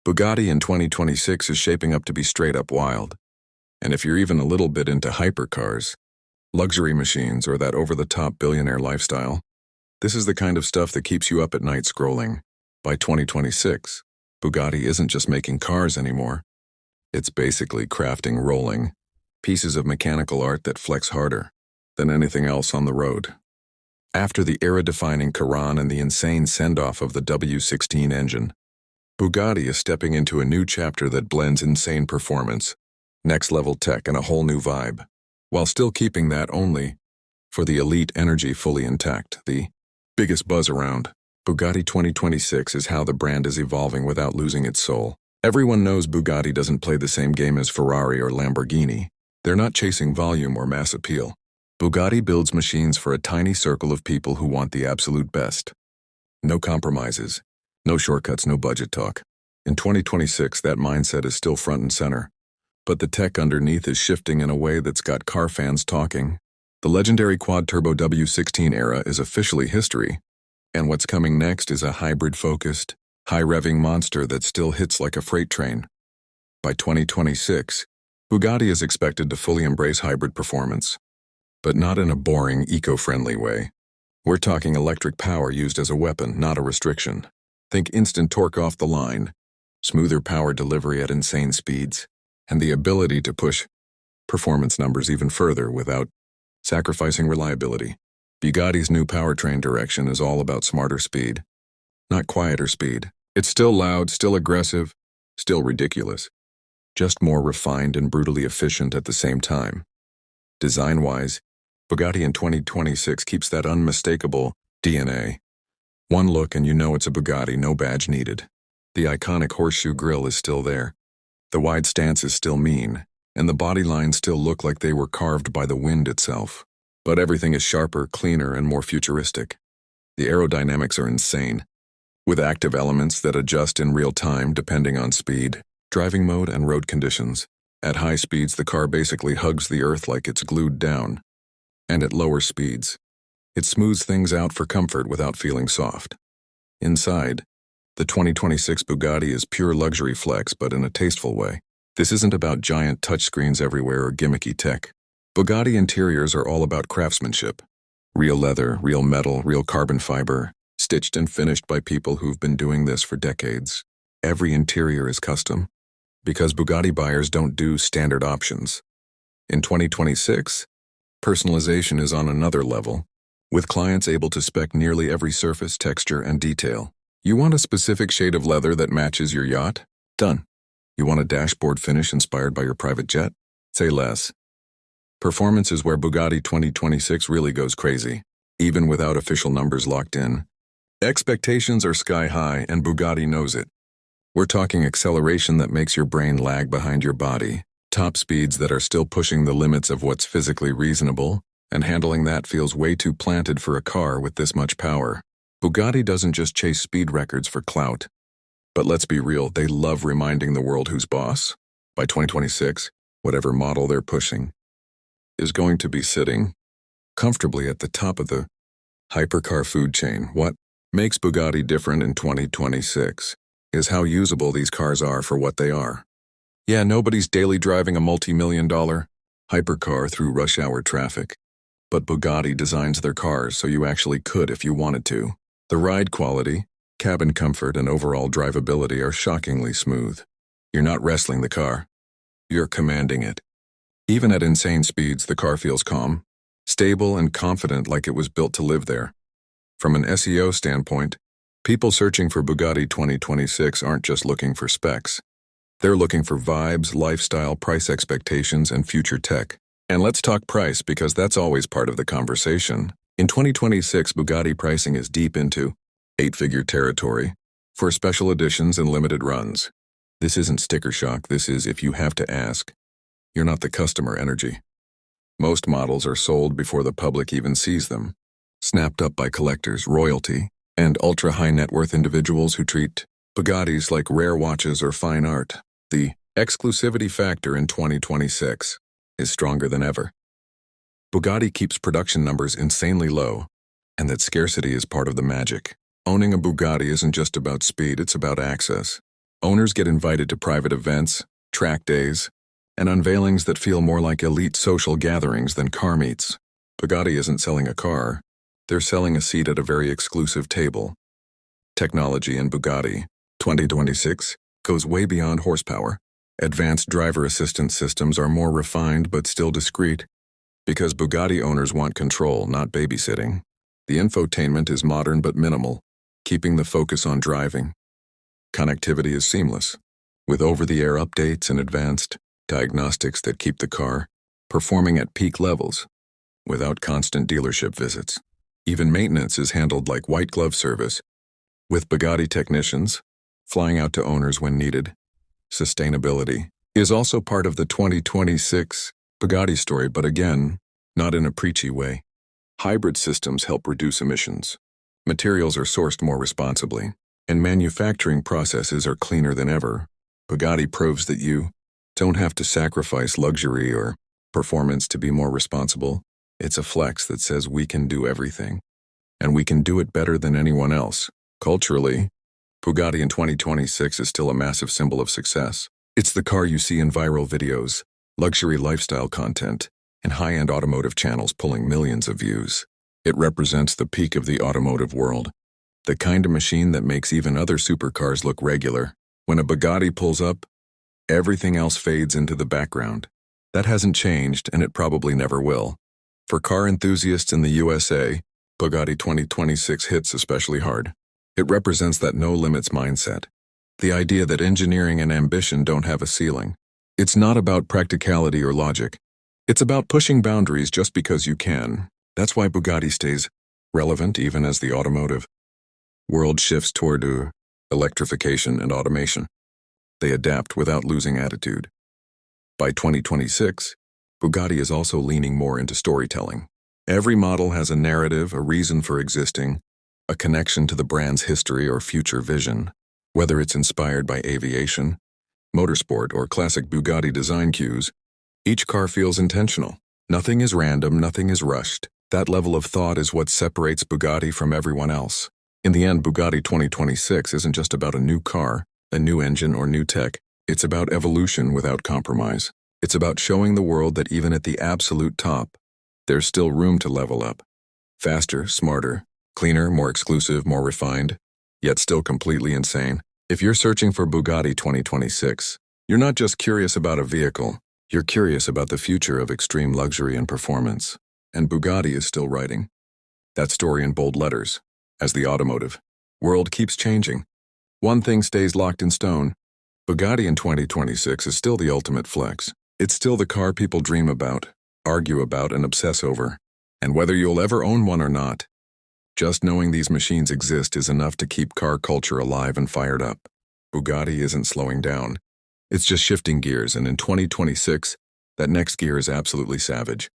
Bugatti in 2026 is shaping up to be straight up wild. And if you're even a little bit into hypercars, luxury machines, or that over-the-top billionaire lifestyle, this is the kind of stuff that keeps you up at night scrolling. By 2026, Bugatti isn't just making cars anymore. It's basically crafting rolling pieces of mechanical art that flex harder than anything else on the road. After the era-defining Chiron and the insane send-off of the W16 engine, Bugatti is stepping into a new chapter that blends insane performance, next-level tech, and a whole new vibe, while still keeping that only for the elite energy fully intact. The biggest buzz around Bugatti 2026 is how the brand is evolving without losing its soul. Everyone knows Bugatti doesn't play the same game as Ferrari or Lamborghini. They're not chasing volume or mass appeal. Bugatti builds machines for a tiny circle of people who want the absolute best. No compromises, no shortcuts, no budget talk. In 2026, that mindset is still front and center, but the tech underneath is shifting in a way that's got car fans talking. The legendary quad-turbo W16 era is officially history, and what's coming next is a hybrid-focused, high-revving monster that still hits like a freight train. By 2026, Bugatti is expected to fully embrace hybrid performance, but not in a boring, eco-friendly way. We're talking electric power used as a weapon, not a restriction. Think instant torque off the line, smoother power delivery at insane speeds, and the ability to push performance numbers even further without sacrificing reliability. Bugatti's new powertrain direction is all about smarter speed, not quieter speed. It's still loud, still aggressive, still ridiculous, just more refined and brutally efficient at the same time. Design-wise, Bugatti in 2026 keeps that unmistakable DNA. One look and you know it's a Bugatti, no badge needed. The iconic horseshoe grille is still there. The wide stance is still mean, and the body lines still look like they were carved by the wind itself. But everything is sharper, cleaner, and more futuristic. The aerodynamics are insane, with active elements that adjust in real time depending on speed, driving mode, and road conditions. At high speeds, the car basically hugs the earth like it's glued down. And at lower speeds, it smooths things out for comfort without feeling soft. Inside, the 2026 Bugatti is pure luxury flex, but in a tasteful way. This isn't about giant touchscreens everywhere or gimmicky tech. Bugatti interiors are all about craftsmanship. Real leather, real metal, real carbon fiber, stitched and finished by people who've been doing this for decades. Every interior is custom, because Bugatti buyers don't do standard options. In 2026, personalization is on another level, with clients able to spec nearly every surface, texture, and detail. You want a specific shade of leather that matches your yacht? Done. You want a dashboard finish inspired by your private jet? Say less. Performance is where Bugatti 2026 really goes crazy, even without official numbers locked in. Expectations are sky high, and Bugatti knows it. We're talking acceleration that makes your brain lag behind your body, top speeds that are still pushing the limits of what's physically reasonable, and handling that feels way too planted for a car with this much power. Bugatti doesn't just chase speed records for clout. But let's be real, they love reminding the world who's boss. By 2026, whatever model they're pushing is going to be sitting comfortably at the top of the hypercar food chain. What makes Bugatti different in 2026 is how usable these cars are for what they are. Yeah, nobody's daily driving a multi-million-dollar hypercar through rush hour traffic. But Bugatti designs their cars so you actually could if you wanted to. The ride quality, cabin comfort, and overall drivability are shockingly smooth. You're not wrestling the car. You're commanding it. Even at insane speeds, the car feels calm, stable, and confident, like it was built to live there. From an SEO standpoint, people searching for Bugatti 2026 aren't just looking for specs. They're looking for vibes, lifestyle, price expectations, and future tech. And let's talk price, because that's always part of the conversation. In 2026, Bugatti pricing is deep into eight-figure territory for special editions and limited runs. This isn't sticker shock, this is if you have to ask. You're not the customer energy. Most models are sold before the public even sees them, snapped up by collectors, royalty, and ultra-high net worth individuals who treat Bugattis like rare watches or fine art. The exclusivity factor in 2026 is stronger than ever. Bugatti keeps production numbers insanely low, and that scarcity is part of the magic. Owning a Bugatti isn't just about speed, it's about access. Owners get invited to private events, track days, and unveilings that feel more like elite social gatherings than car meets. Bugatti isn't selling a car, they're selling a seat at a very exclusive table. Technology in Bugatti 2026 goes way beyond horsepower. Advanced driver assistance systems are more refined but still discreet, because Bugatti owners want control, not babysitting. The infotainment is modern but minimal, keeping the focus on driving. Connectivity is seamless, with over-the-air updates and advanced diagnostics that keep the car performing at peak levels, without constant dealership visits. Even maintenance is handled like white glove service, with Bugatti technicians flying out to owners when needed. Sustainability is also part of the 2026 Bugatti story, but again, not in a preachy way. Hybrid systems help reduce emissions. Materials are sourced more responsibly, and manufacturing processes are cleaner than ever. Bugatti proves that you don't have to sacrifice luxury or performance to be more responsible. It's a flex that says we can do everything, and we can do it better than anyone else. Culturally, Bugatti in 2026 is still a massive symbol of success. It's the car you see in viral videos, luxury lifestyle content, and high-end automotive channels pulling millions of views. It represents the peak of the automotive world, the kind of machine that makes even other supercars look regular. When a Bugatti pulls up, everything else fades into the background. That hasn't changed, and it probably never will. For car enthusiasts in the USA, Bugatti 2026 hits especially hard. It represents that no-limits mindset, the idea that engineering and ambition don't have a ceiling. It's not about practicality or logic. It's about pushing boundaries just because you can. That's why Bugatti stays relevant even as the automotive world shifts toward electrification and automation. They adapt without losing attitude. By 2026, Bugatti is also leaning more into storytelling. Every model has a narrative, a reason for existing, a connection to the brand's history or future vision. Whether it's inspired by aviation, motorsport, or classic Bugatti design cues, each car feels intentional. Nothing is random, nothing is rushed. That level of thought is what separates Bugatti from everyone else. In the end, Bugatti 2026 isn't just about a new car, a new engine, or new tech. It's about evolution without compromise. It's about showing the world that even at the absolute top, there's still room to level up. Faster, smarter, cleaner, more exclusive, more refined, yet still completely insane. If you're searching for Bugatti 2026, you're not just curious about a vehicle, you're curious about the future of extreme luxury and performance. And Bugatti is still writing that story in bold letters. As the automotive world keeps changing, one thing stays locked in stone. Bugatti in 2026 is still the ultimate flex. It's still the car people dream about, argue about, and obsess over. And whether you'll ever own one or not, just knowing these machines exist is enough to keep car culture alive and fired up. Bugatti isn't slowing down. It's just shifting gears, and in 2026, that next gear is absolutely savage.